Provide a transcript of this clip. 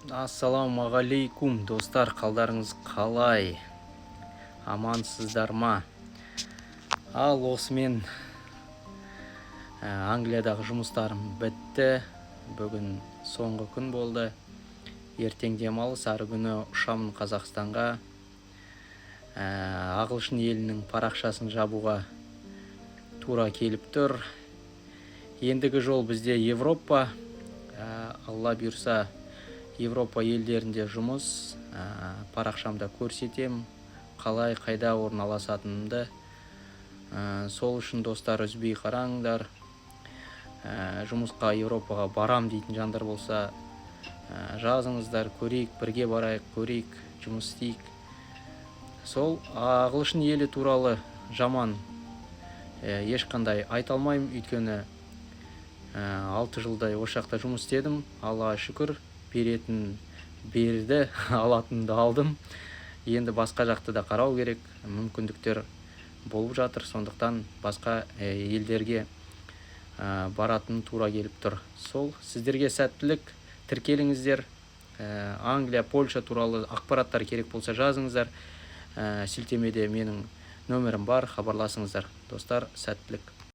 Ассалаумағалейкум достар, қалдарыңыз қалай? Амансыздар ма? Ал осымен Англиядағы жұмыстарым бітті. Бүгін соңғы күн болды. Ертең демалыс, ары күні ұшамын Қазақстанға. Ағылшын елінің парақшасын жабуға тура келіп тұр. Ендігі жол бізде Европа. Алла бұйырса Европа елдерінде жұмыс, парақшамда көрсетем, қалай қайда орналасатынымды. Сол үшін достар, үзбей қараңдар. Жұмысқа Европаға барам дейтін жандар болса, жазыңыздар, көрейік, бірге барайық, көрейік, жұмыс істейік. Сол ағылшын елі туралы жаман ешқандай айта алмаймын, өйткені 6 жылдай осы жақта жұмыс істедім. Аллаға шүкір, беретін берді, алатынды алдым. Енді басқа жақты да қарау керек, мүмкіндіктер болып жатыр, сондықтан басқа елдерге баратын тура келіп тұр. Сол сіздерге сәттілік, тіркеліңіздер. Англия, Польша туралы ақпараттар керек болса жазыңыздар. Сілтемеде менің нөмірім бар, хабарласыңыздар. Достар, сәттілік.